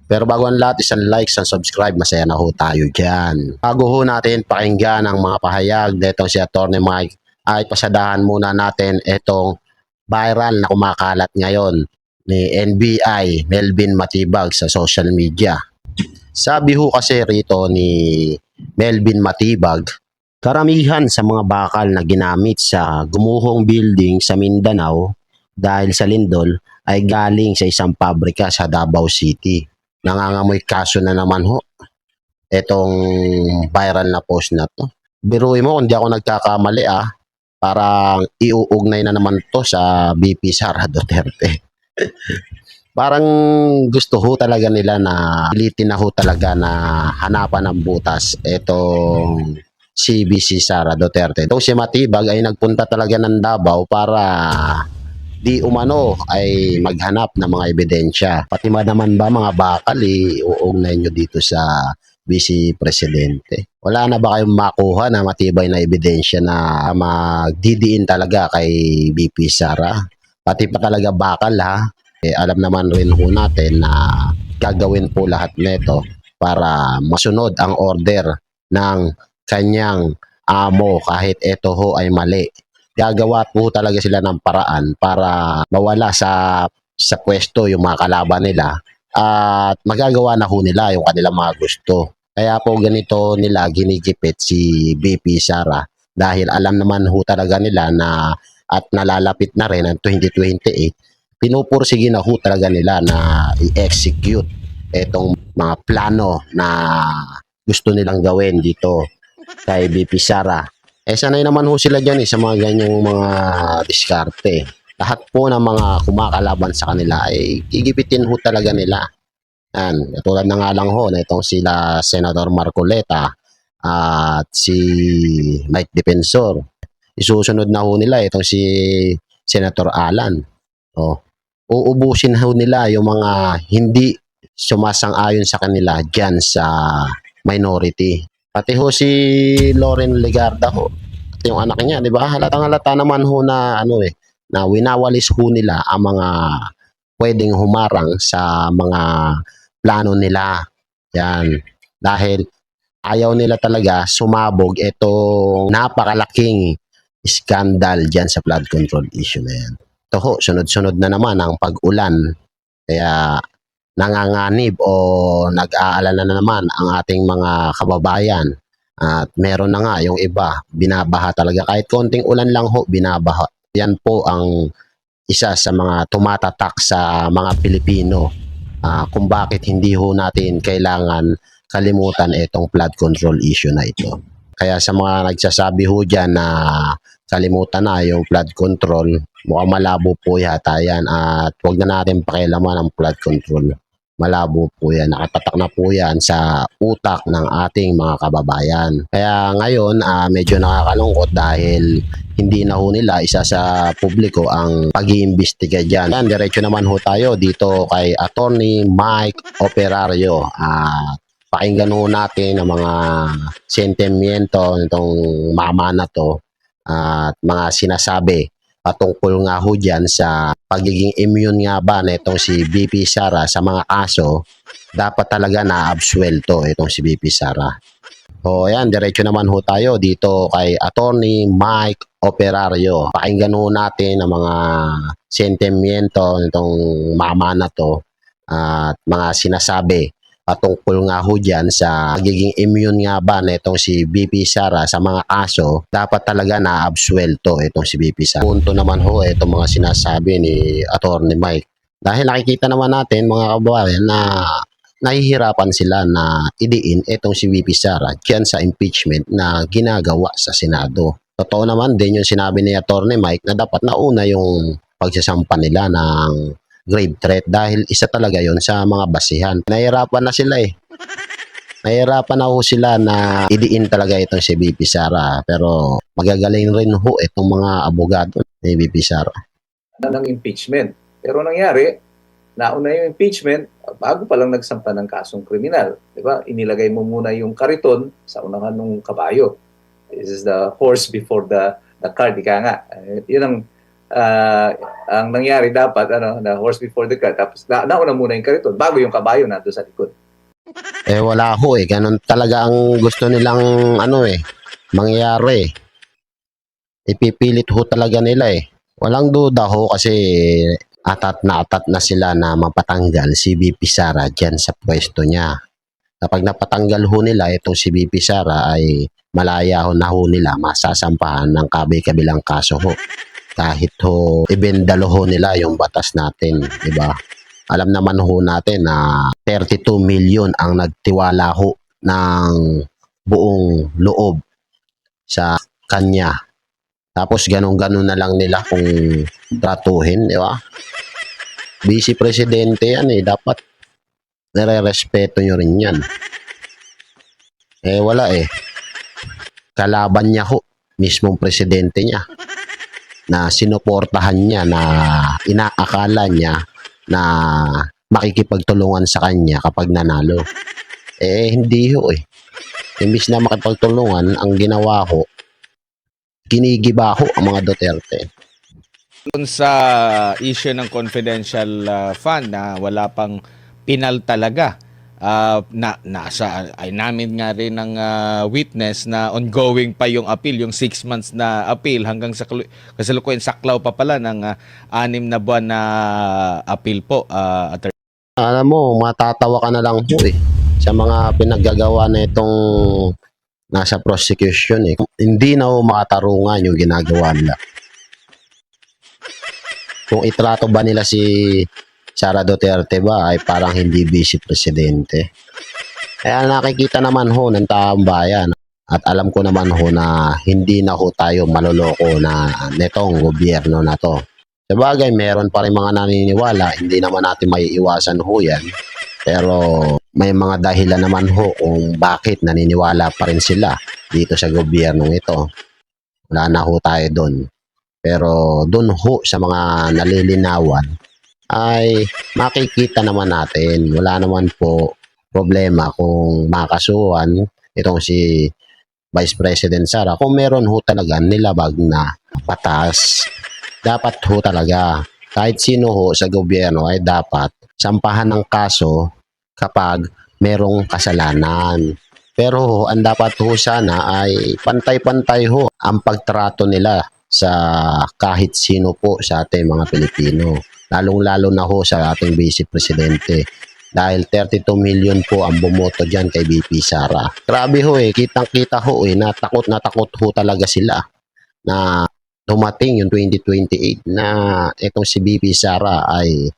Pero bago ang lahat, isang like, isang subscribe, masaya na ho tayo dyan. Bago ho natin pakinggan ang mga pahayag netong si Atty. Mike, ay pasadahan muna natin itong viral na kumakalat ngayon ni NBI Melvin Matibag sa social media. Sabi ho kasi rito ni Melvin Matibag, karamihan sa mga bakal na ginamit sa gumuhong building sa Mindanao dahil sa lindol ay galing sa isang pabrika sa Davao City. Nangangamoy kaso na naman ho itong viral na post na to. Biruin mo kung di ako nagkakamali parang iuugnay na naman to sa VP Sara Duterte. Parang gusto ho talaga nila na pilitin na ho talaga na hanapan ng butas itong si VP Sara Duterte. Itong si Matibag ay nagpunta talaga ng Davao para di umano ay maghanap ng mga ebidensya. Pati naman ba mga bakal uugnay nyo dito sa Vice Presidente? Wala na ba kayong makuha na matibay na ebidensya na magdidiin talaga kay VP Sara? Pati pa talaga bakal alam naman rin ho natin na gagawin po lahat nito para masunod ang order ng kanyang amo kahit ito ho ay mali. Gagawa po talaga sila ng paraan para mawala sa pwesto yung mga kalaban nila at magagawa na ho nila yung kanilang mga gusto. Kaya po ganito nila ginigipit si VP Sara dahil alam naman ho talaga nila na at nalalapit na rin ang 2028, pinupursige na ho talaga nila na i-execute itong mga plano na gusto nilang gawin dito kay VP Sara. Sanay naman ho sila dyan sa mga ganyang mga diskarte. Lahat po ng mga kumakalaban sa kanila ay gigipitin ho talaga nila. Yan, tulad na nga lang ho na itong sila Senator Marcoleta at si Mike Defensor. Isusunod na ho nila itong si Senator Alan. Uubusin ho nila yung mga hindi sumasang-ayon sa kanila dyan sa minority. Pati ho si Loren Legarda ho, at yung anak niya, di ba? Halatang-halata naman ho na na winawalis ho nila ang mga pwedeng humarang sa mga plano nila. Yan. Dahil ayaw nila talaga sumabog itong napakalaking skandal dyan sa flood control issue na yan. Ito ho, sunod-sunod na naman ang pag-ulan. Kaya nanganganib o nag-aalala na naman ang ating mga kababayan. At meron na nga yung iba, binabaha talaga. Kahit konting ulan lang ho, binabaha. Yan po ang isa sa mga tumatatak sa mga Pilipino kung bakit hindi ho natin kailangan kalimutan itong flood control issue na ito. Kaya sa mga nagsasabi ho dyan na kalimutan na yung flood control, mukhang malabo po yata yan at huwag na natin pakialaman ang flood control. Malabo po yan. Nakatatak na po yan sa utak ng ating mga kababayan. Kaya ngayon, medyo nakakalungkot dahil hindi na ho nila isa sa publiko ang pag-iimbestiga dyan. Yan, diretso naman ho tayo dito kay Atty. Mike Operario. Pakinggan ho natin ang mga sentimiento nitong mama na to at mga sinasabi patungkol nga ho dyan sa pagiging immune nga ba na itong si VP Sara sa mga kaso, dapat talaga na-absuelto itong si VP Sara. O yan, diretso naman ho tayo dito kay Atty. Mike Operario. Pakinggan ho natin ang mga sentimiento nitong mama na to at mga sinasabi patungkol nga ho dyan sa pagiging immune nga ba na itong si VP Sara sa mga kaso, dapat talaga na-absuelto itong si VP Sara. Punto naman ho itong mga sinasabi ni Atty. Mike. Dahil nakikita naman natin mga kababayan na nahihirapan sila na idiin itong si VP Sara dyan sa impeachment na ginagawa sa Senado. Totoo naman din yung sinabi ni Atty. Mike na dapat nauna yung pagsasampa nila ng grave threat dahil isa talaga yon sa mga basihan. Nahihirapan na sila Nahihirapan na ho sila na idiin talaga itong si VP Sara pero magagaling rin ho itong mga abogado ni VP Sara. Ng impeachment. Pero nangyari, nauna yung impeachment bago pa lang nagsampa ng kasong kriminal. Diba? Inilagay mo muna yung kariton sa unahan ng kabayo. This is the horse before the cart. Ika nga. Yun ang ah, ang nangyari dapat, na horse before the cart, tapos nauna muna yung kariton, bago yung kabayo nandun sa likod. Eh wala ho eh. Ganun talaga ang gusto nilang mangyayari. Ipipilit ho talaga nila eh. Walang duda ho kasi atat na sila na mapatanggal si VP Sara dyan sa pwesto niya. Kapag napatanggal ho nila itong si VP Sara ay malaya ho na ho nila masasampahan ng kabilang kaso ho. Kahit ho ibendalo ho nila yung batas natin, di ba? Alam naman ho natin na 32 million ang nagtiwala ho ng buong loob sa kanya. Tapos ganun-ganun na lang nila kung tratuhin, di ba? Vice Presidente yan eh, dapat nire-respeto nyo rin yan. Eh wala eh. Kalaban niya ho, mismong presidente niya, na sinuportahan niya, na inaakala niya na makikipagtulungan sa kanya kapag nanalo. Eh hindi ho eh. Imbis na makipagtulungan, ang ginawa ho, ginigiba ho ang mga Duterte. Dun sa issue ng confidential fund na wala pang pinal talaga, ay namin nga rin ng witness na ongoing pa yung appeal, yung 6 months na appeal hanggang sa kasalukuyan saklaw pa pala ng 6 na buwan na appeal po, Attorney. Alam mo, matatawa ka na lang po eh sa mga pinaggagawa na itong nasa prosecution eh. Hindi na ho makatarungan yung ginagawa nila. Kung itrato ba nila si Sara Duterte ba ay parang hindi vice presidente. Kaya nakikita naman ho ng taong bayan at alam ko naman ho na hindi na ho tayo maloloko na netong gobyerno na to. Sabagay, meron pa rin mga naniniwala, hindi naman natin maiiwasan ho yan. Pero may mga dahilan naman ho kung bakit naniniwala pa rin sila dito sa gobyernong ito. Wala na ho tayo doon. Pero doon ho sa mga nalilinawan ay makikita naman natin. Wala naman po problema kung makasuhan itong si Vice President Sara. Kung meron ho talaga nilabag na batas, dapat ho talaga kahit sino ho sa gobyerno ay dapat sampahan ng kaso kapag merong kasalanan. Pero ho, ang dapat ho sana ay pantay-pantay ho ang pagtrato nila sa kahit sino po sa ating mga Pilipino. Lalong-lalo na ho sa ating Vice Presidente. Dahil 32 million po ang bumoto dyan kay VP Sara. Grabe ho eh, kitang-kita ho eh, na takot ho talaga sila na dumating yung 2028 na itong si VP Sara ay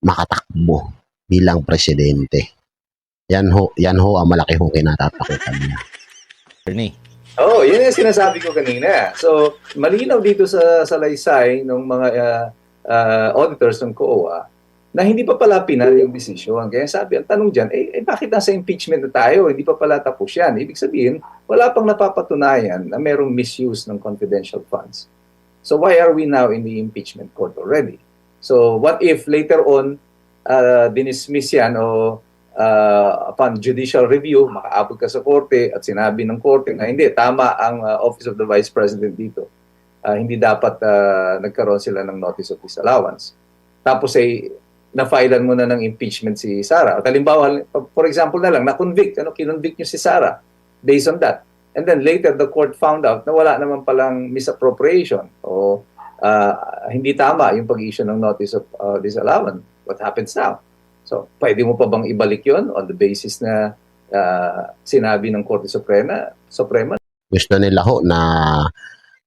makatakbo bilang presidente. Yan ho ang malaki hong kinatatakutan niya. Attorney. Oh, yun yung sinasabi ko kanina. So, malinaw dito sa salaysay ng mga auditors ng COA na hindi pa pala pinal yung desisyon. Kaya sabi, ang tanong dyan, bakit nasa impeachment na tayo? Hindi pa pala tapos yan. Ibig sabihin, wala pang napapatunayan na merong misuse ng confidential funds. So why are we now in the impeachment court already? So what if later on, dinismiss yan o upon judicial review, makaabot ka sa korte at sinabi ng korte na hindi, tama ang Office of the Vice President dito. Hindi dapat nagkaroon sila ng notice of disallowance. Tapos na-filean mo na ng impeachment si Sara. At halimbawa, for example na lang, na-convict, kinonvict nyo si Sara based on that. And then later, the court found out na wala naman palang misappropriation o hindi tama yung pag-issue ng notice of disallowance. What happens now? So, pwede mo pa bang ibalik yon on the basis na sinabi ng Korte Suprema? Gusto nila ho na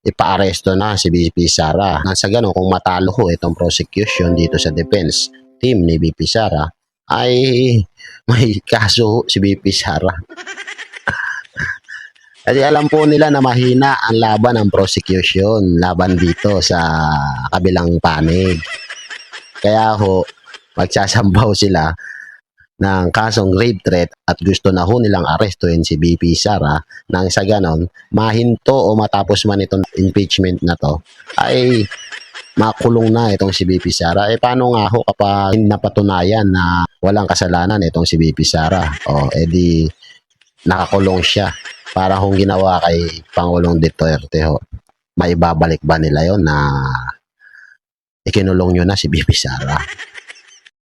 ipa-aresto na si VP Sara. Nang sa gano'n, kung matalo ho itong prosecution dito sa defense team ni VP Sara, ay may kaso ho si VP Sara. Kasi alam po nila na mahina ang laban ng prosecution laban dito sa kabilang panig. Kaya ho, magsasambaw sila ng kasong grave threat at gusto na ho nilang arestuin si VP Sara nang sa ganon, mahinto o matapos man itong impeachment na to, ay makulong na itong si VP Sara. Paano nga ho kapag napatunayan na walang kasalanan itong si VP Sara? O, edi nakakulong siya. Para hong ginawa kay Pangulong Duterte ho. Maibabalik ba nila yon na ikinulong nyo na si BP Sara.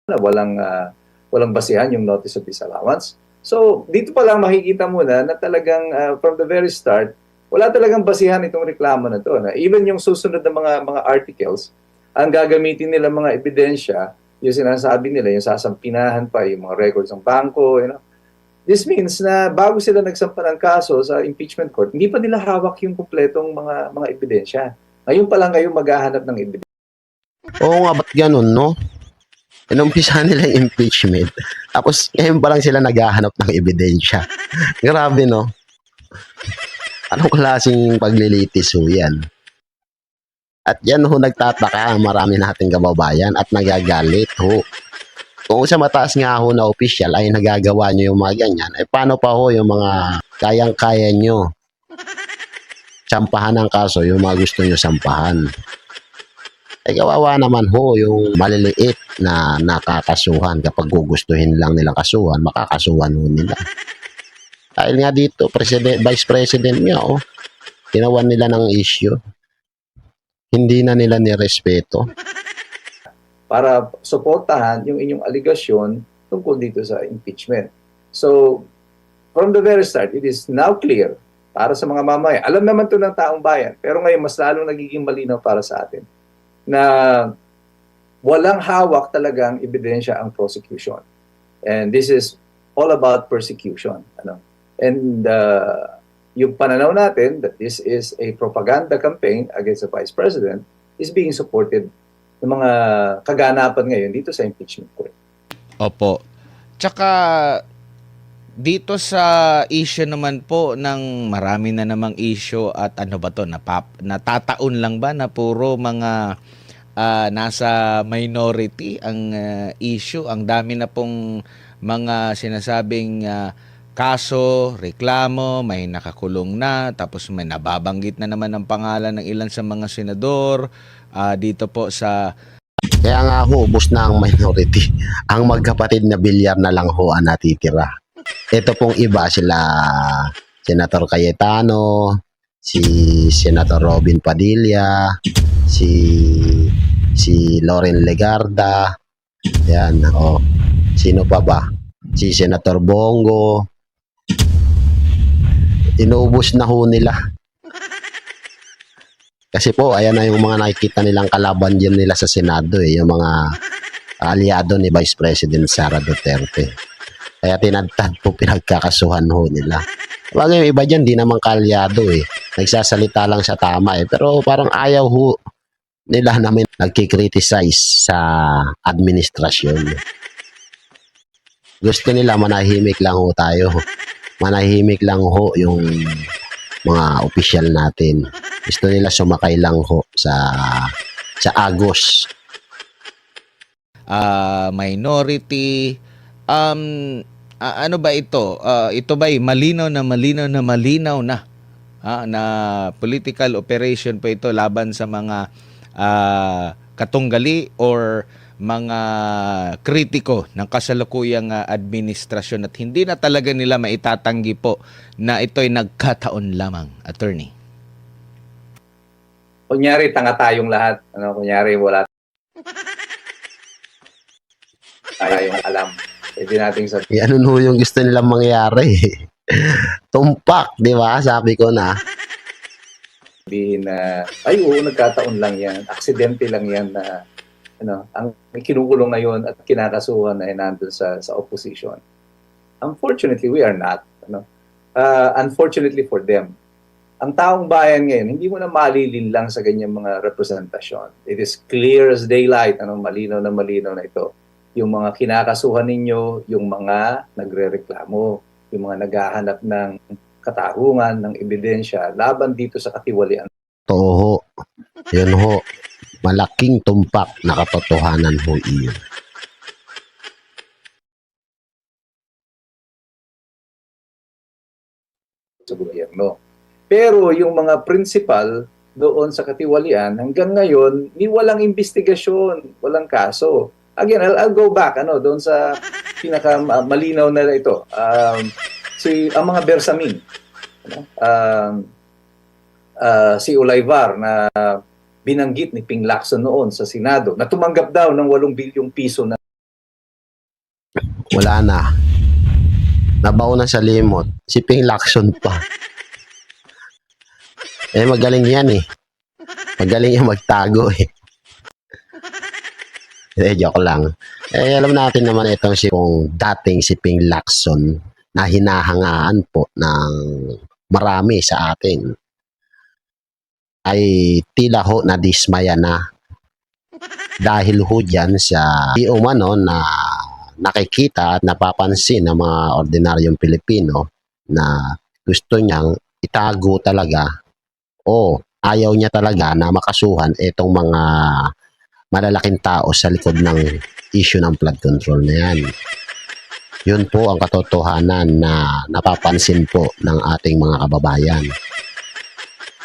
Na walang basihan yung notice of disallowance. So, dito pa lang makikita mo na talagang from the very start, wala talagang basihan itong reklamo na to. Na even yung susunod na mga articles, ang gagamitin nila mga ebidensya, yung sinasabi nila, yung sasampinahan pa, yung mga records ng bangko, you know. This means na bago sila nagsampa ng kaso sa impeachment court, hindi pa nila hawak yung kumpletong mga ebidensya. Ngayon pa lang kayo maghahanap ng ebidensya. Oo nga, ba't ganun, no? Inumpisa nila yung impeachment. Tapos, ngayon pa lang sila naghahanap ng ebidensya. Grabe, no? Anong klaseng paglilitis ho yan? At yan ho nagtataka ang marami nating kababayan at nagagalit ho. Kung sa mataas nga ho na official ay nagagawa nyo yung mga ganyan, eh paano pa ho yung mga kayang-kaya nyo sampahan ng kaso, yung mga gusto nyo sampahan? Eh kawawa naman ho yung maliliit na nakakasuhan. Kapag gugustuhin lang nilang kasuhan, makakasuhan ho nila. Dahil nga dito, Vice President nga, ginawan nila ng issue. Hindi na nila nirespeto. Para suportahan yung inyong aligasyon tungkol dito sa impeachment. So, from the very start, it is now clear para sa mga mamaya. Alam naman to ng taong bayan, pero ngayon mas lalong nagiging malinaw para sa atin na walang hawak talagang ebidensya ang prosecution. And this is all about persecution. And yung pananaw natin that this is a propaganda campaign against the Vice President is being supported ng mga kaganapan ngayon dito sa impeachment court. Opo. Tsaka dito sa issue naman po ng marami na namang issue at ano ba to, natataon lang ba na puro mga nasa minority ang issue. Ang dami na pong mga sinasabing kaso, reklamo, may nakakulong na, tapos may nababanggit na naman ang pangalan ng ilan sa mga senador dito po sa... Kaya nga ho, ubos na ang minority. Ang magkapatid na bilyar na lang ho ang natitira. Ito pong iba, sila Senator Cayetano, si Senator Robin Padilla, si Loren Legarda, yan, sino pa ba? Si Senator Bongo. Inuubos na ho nila. Kasi po, ayan na yung mga nakikita nilang kalaban dyan nila sa Senado, yung mga aliado ni Vice President Sara Duterte. Kaya tinadtad po pinagkakasuhan ho nila. Bagay yung iba dyan, di naman kalyado Nagsasalita lang sa tama Pero parang ayaw ho nila namin nagkikriticize sa administrasyon. Gusto nila manahimik lang ho tayo. Manahimik lang ho yung mga opisyal natin. Gusto nila sumakay lang ho sa agos. Minority. Ano ba ito? Ito ba'y malinaw na na political operation pa ito laban sa mga katunggali or mga kritiko ng kasalukuyang administrasyon at hindi na talaga nila maitatanggi po na ito'y nagkataon lamang, attorney? Kunyari, tanga tayong lahat. Kunyari, wala tayong alam. Pwede nating Ano ho yung gusto nilang mangyari? Tumpak, di ba? Sabi ko na. sabihin na, ay oo, nagkataon lang yan. Aksidente lang yan na ang kinukulong na yon at kinakasuhan na nandun sa opposition. Unfortunately, we are not. Unfortunately for them. Ang taong bayan ngayon, hindi mo na malilinlang sa ganyang mga representasyon. It is clear as daylight, malinaw na ito. Yung mga kinakasuhan ninyo, yung mga nagrereklamo, yung mga naghahanap ng katarungan, ng ebidensya, laban dito sa katiwalian. Toho. Yun ho. Malaking tumpak na katotohanan ho iyon. Sa gobyerno. Pero yung mga principal doon sa katiwalian, hanggang ngayon, walang investigasyon, walang kaso. Again, I'll go back doon sa pinakamalinaw na ito. Ang mga Bersamin. Si Ulayvar na binanggit ni Ping Lacson noon sa Senado na tumanggap daw ng 8 bilyong piso na Wala na. Nabaw na sa limot. Si Ping Lacson pa. Magaling yan eh. Magaling yan magtago eh. Joke lang. Alam natin naman itong dating si Ping Lacson na hinahangaan po ng marami sa atin ay tila ho na dismaya na dahil ho dyan sa di umano na nakikita at napapansin ng mga ordinaryong Pilipino na gusto niyang itago talaga o ayaw niya talaga na makasuhan itong mga malalaking tao sa likod ng issue ng flood control na yan. Yun po ang katotohanan na napapansin po ng ating mga kababayan.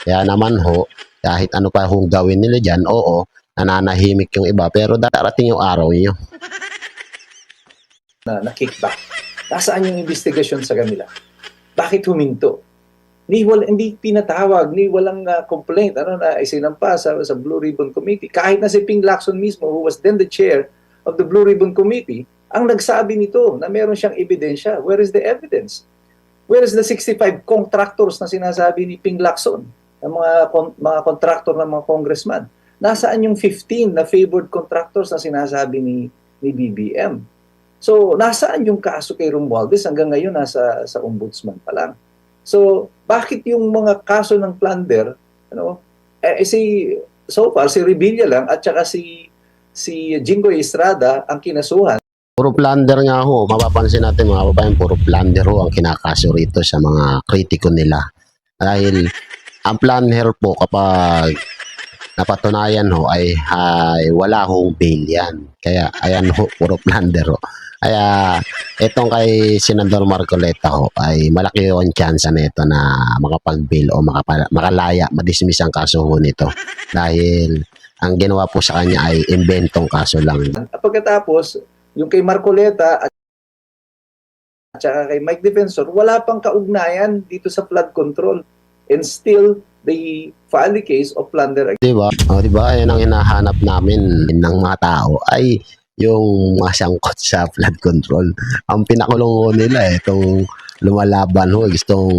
Kaya naman ho, kahit ano pa hong gawin nila dyan, oo, nananahimik yung iba, pero darating yung araw nyo. na kickback. Nasaan yung investigasyon sa kanila? Bakit huminto? Hindi pinatawag, walang complaint na isinampa sa Blue Ribbon Committee. Kahit na si Ping Lacson mismo, who was then the chair of the Blue Ribbon Committee, ang nagsabi nito na meron siyang ebidensya. Where is the evidence? Where is the 65 contractors na sinasabi ni Ping Lacson, ng mga contractor ng mga congressman? Nasaan yung 15 na favored contractors na sinasabi ni BBM? So, nasaan yung kaso kay Romualdez? Hanggang ngayon, sa ombudsman pa lang. So, bakit yung mga kaso ng plunder, so far, si Revilla lang at saka si Jinggoy Estrada ang kinasuhan. Puro plunder nga ho, mapapansin natin mga kababayan, puro plunder ho ang kinakaso rito sa mga kritiko nila. Dahil ang plunder po kapag napatunayan ho ay wala hong bail yan. Kaya ayan ho, puro plunder ho. Kaya itong kay Senador Marcoleta ho ay malaki yung chance nito na makapag-bail o makalaya, madismiss ang kaso ho nito. Dahil ang ginawa po sa kanya ay inventong kaso lang. Pagkatapos, yung kay Marcoleta at saka kay Mike Defensor, wala pang kaugnayan dito sa flood control. And still, they file the case of plunder. Diba? Diba? Ayan ang hinahanap namin ng mga tao ay yung masangkot sa flood control. Ang pinakulong ho nila itong lumalaban ho, gustong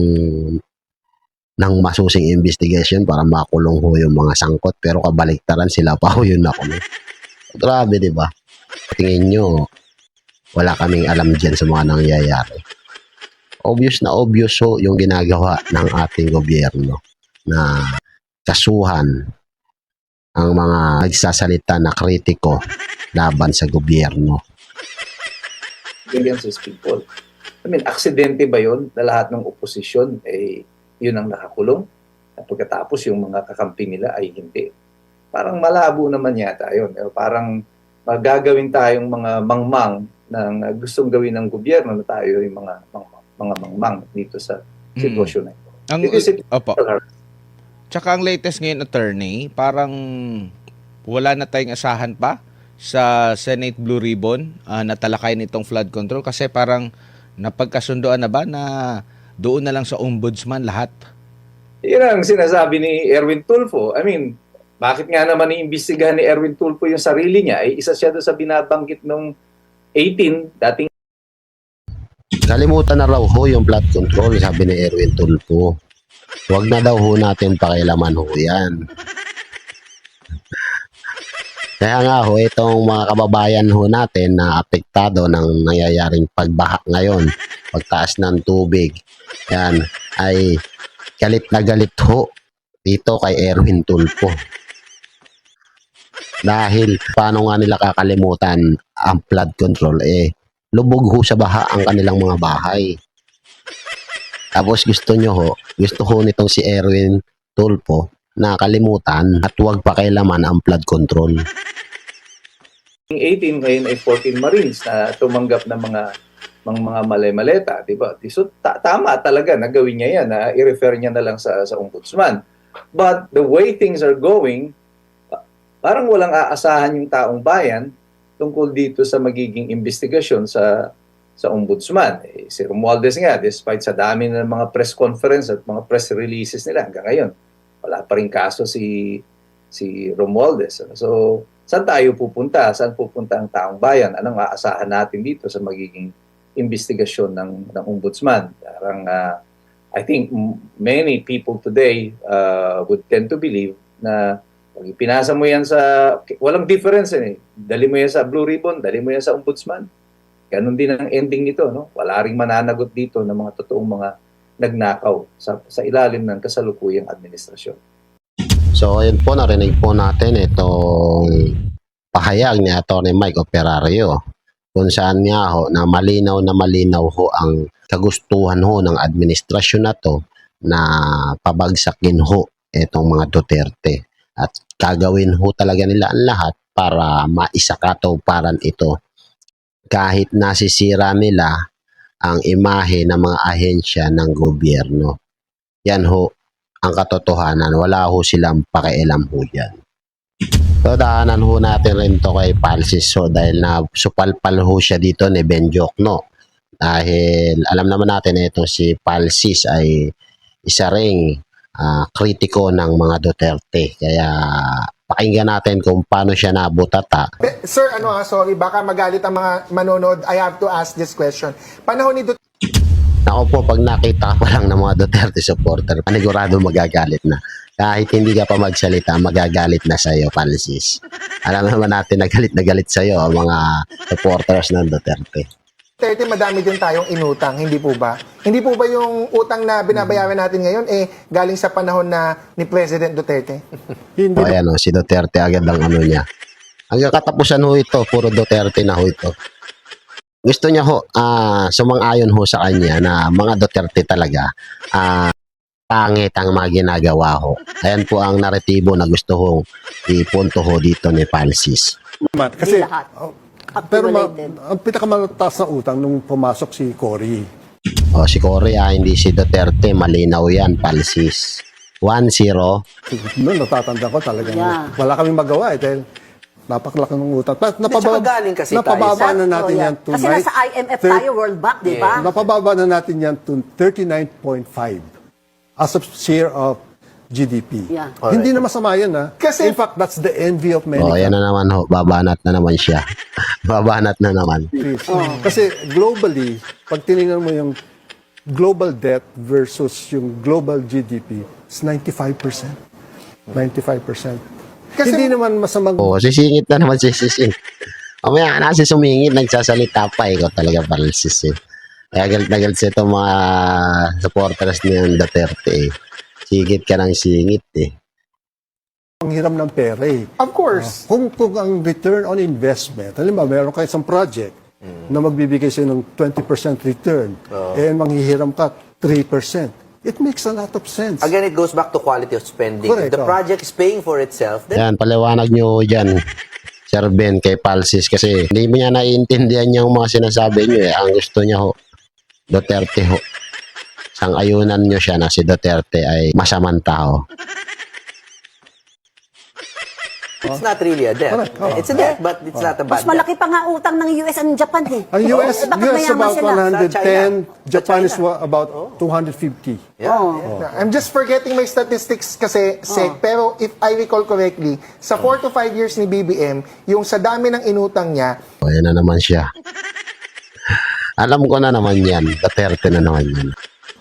ng masusing investigation para makulong ho yung mga sangkot, pero kabaliktaran sila pa ho yun nakulong. Grabe, diba? Tingin nyo, wala kaming alam dyan sa mga nangyayari. Obvious ho yung ginagawa ng ating gobyerno na kasuhan ang mga nagsasalita na kritiko laban sa gobyerno. Millions of people. Aksidente ba yun na lahat ng oposisyon yun ang nakakulong? At pagkatapos yung mga kakampi nila ay hindi. Parang malabo naman yata yun. Parang magagawin tayong mga mangmang ng gustong gawin ng gobyerno na tayo yung mga mangmang dito sa sitwasyon na ito. Opo. Tsaka ang latest ngayon, attorney, parang wala na tayong asahan pa sa Senate Blue Ribbon na talakayin itong flood control kasi parang napagkasundoan na ba na doon na lang sa ombudsman lahat? Yun ang sinasabi ni Erwin Tulfo. Bakit nga naman iimbestigahan ni Erwin Tulfo yung sarili niya? Isa siya doon sa binabanggit nung 18, dating Kalimutan na raw ho yung flood control, sabi ni Erwin Tulfo. Huwag na daw ho natin pakialaman ho yan. Kaya nga ho, itong mga kababayan ho natin na apektado ng nangyayaring pagbaha ngayon, pagtaas ng tubig, yan, ay galit na galit ho dito kay Erwin Tulfo. Dahil paano nga nila kakalimutan ang flood control, lubog ho sa baha ang kanilang mga bahay. Tapos gusto ho nitong si Erwin Tulfo na kalimutan at huwag pakialaman ang flood control. 18 ngayon ay 14 Marines na tumanggap ng mga malay-maleta, di ba? So tama talaga na gawin niya yan, na i-refer niya na lang sa ombudsman. But the way things are going, parang walang aasahan yung taong bayan tungkol dito sa magiging investigasyon sa ombudsman. Si Romualdez nga, despite sa dami ng mga press conference at mga press releases nila hanggang ngayon, wala pa rin kaso si si Romualdez. Ano? So, saan tayo pupunta? Saan pupunta ang taong bayan? Anong aasahan natin dito sa magiging investigasyon ng ombudsman? Parang, I think many people today would tend to believe na pag ipinasa mo yan sa, walang difference eh. Dali mo yan sa Blue Ribbon, dali mo yan sa ombudsman. Ganon din ang ending nito, no? Wala ring mananagot dito ng mga totoong mga nagnakaw sa ilalim ng kasalukuyang administrasyon. So ayun po, narinig po natin itong pahayag ni Atty. Mike Operario kung saan nga ho na malinaw ho ang kagustuhan ho ng administrasyon na to na pabagsakin ho itong mga Duterte. At gagawin ho talaga nila ang lahat para maisakatuparan ito. Kahit nasisira nila ang imahe ng mga ahensya ng gobyerno. Yan ho ang katotohanan. Wala ho silang pakialam ho dyan. So, daanan ho natin rin to kay Palsis. So, dahil na supalpal ho siya dito ni Ben Jokno. Dahil alam naman natin ito si Palsis ay isa ring kritiko ng mga Duterte. Kaya pakinggan natin kung paano siya nabutata. Sir, sorry, baka magalit ang mga manonood. I have to ask this question. Panahon ni Duterte, Ako po, pag nakita pa lang ng mga Duterte supporter, panigurado magagalit na. Kahit hindi ka pa magsalita, magagalit na sa'yo, Palsis. Alam naman natin na galit sa'yo ang mga supporters ng Duterte. madami din tayong inutang, hindi po ba? Hindi po ba yung utang na binabayaran natin ngayon galing sa panahon ni President Duterte? O ayan o, si Duterte agad ang ano niya. Hanggang katapusan ho ito, puro Duterte na ho ito. Gusto niya ho, sumang-ayon ho sa kanya na mga Duterte talaga, pangit ang mga ginagawa ho. Ayan po ang naratibo na gusto hong ipunto ho dito ni Palsis. Kasi, lahat. pero Accumulated. ang pinakamataas na utang nung pumasok si Cory. O si Cory, hindi si Duterte, malinaw yan, Palsis. 1-0. Noon, natatanda ko talaga. Yeah. Wala kaming magawa dahil napakalaki ng utang. Tsaka galing kasi tayo napababa sa- na natin yan Kasi tonight. nasa IMF tayo, World Bank, di ba? Napababa na natin yan to 39.5 as a share of GDP. Yeah. Hindi na masama yan, ha? Kasi- in fact, that's the envy of many O, yan na naman ho, babanat na naman siya. Babanat na naman. countries. Kasi globally, pag tinignan mo yung global debt versus yung global GDP, it's 95%. 95%. Hindi naman masamang O, sisingit na naman si Sising. Mamaya na si sumingit, nagsasalita pa. Ikaw talaga, Palsis eh. Kaya galit na galit sa itong mga supporters ni Duterte eh. Sigit ka ng singit eh. hiram ng pera eh. Of course. Kung ang return on investment, halimbawa, meron kayo isang project na magbibigay sa'yo ng 20% return, and manghihiram ka 3%. It makes a lot of sense. Again, it goes back to quality of spending. Correct, If the project is paying for itself, then Yan, paliwanag nyo dyan, Sir Ben, kay Palsis. Kasi hindi mo niya naiintindihan yung mga sinasabi nyo eh. Ang gusto niya ho, Duterte ho. Sang-ayunan nyo siya na si Duterte ay masamang tao. it's not really a debt. Correct. It's a debt, but it's not a bad Mas malaki pa nga utang ng US and Japan eh. Ang US, Bakit US mayaman about sila? 110, Sa Japan is China. about 250. debt. Yeah. I'm just forgetting my statistics kasi, Sec, pero if I recall correctly, sa 4 to 5 years ni BBM, yung sa dami ng inutang niya, O, yan na naman siya. Alam ko na naman yan. Duterte na naman yan.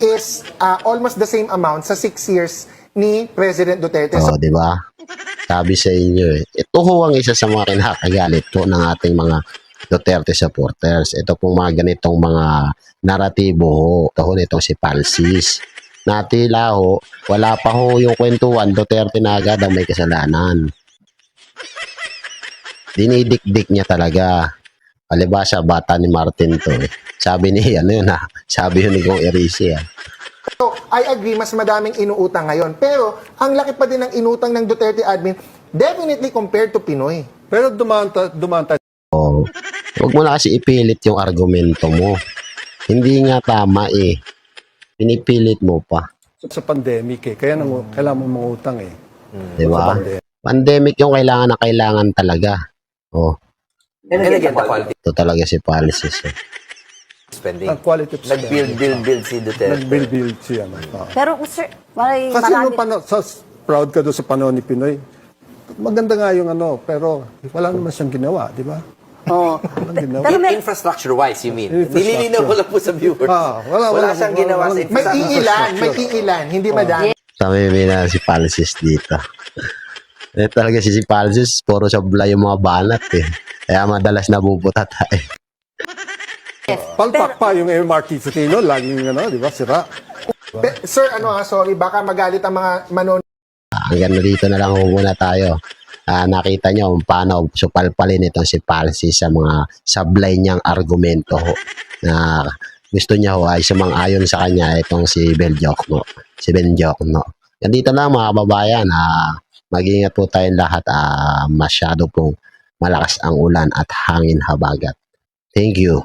is almost the same amount sa 6 years ni President Duterte. O, di ba? Sabi sa inyo eh. Ito ho ang isa sa mga kinakagalit po ng ating mga Duterte supporters. Ito pong mga ganitong mga naratibo ho. Ito ho nitong si Palsis. Natila ho, wala pa ho yung kwentuhan, Duterte na agad ang may kasalanan. Dinidikdik niya talaga. Palibasa, bata ni Martin to eh. Sabi ni, ano yun ha? Sabi yun ni Kong Erisi ha. So, I agree, mas madaming inuutang ngayon. Pero, ang laki pa din ng inutang ng Duterte admin, definitely compared to Pinoy. Pero dumanta Oh, huwag mo na kasi ipilit yung argumento mo. Hindi nga tama eh. Pinipilit mo pa. sa pandemic eh. Kaya kailangan mo mangutang eh. Di ba? Pandemic yung kailangan na kailangan talaga. Oh, And again, the quality ito talaga si Palsis. Eh. of spending. Ang quality of spending. Nag-build si Duterte. Nag-build siya. Pero sir, Kasi marami. proud ka doon sa panahon ni Pinoy. maganda nga yung pero wala naman siyang ginawa, di ba? Oh. Walang ginawa. Pero may- Infrastructure-wise, you mean? Infrastructure. Nililinaw ko lang po sa viewers. Wala siyang ginawa sa walang- May infrastructure. iilan, hindi madami. Tamimi na si Palsis dito. Talaga si Palsis, puro sablay yung mga banat eh. Kaya madalas nabubuta tayo. Palpak pa yung MRT sa Tino, laging di ba, sira. Sir, sorry, baka magalit ang mga manonood. Hanggang dito na lang muna tayo. Nakita nyo kung paano supalpalin itong si Palsis sa mga sablay niyang argumento ho, na gusto niya ho ay sumang-ayon sa kanya itong si Benjokno. Yan dito lang mga kababayan. Mag-ingat po tayong lahat. Masyado pong malakas ang ulan at hangin habagat. Thank you.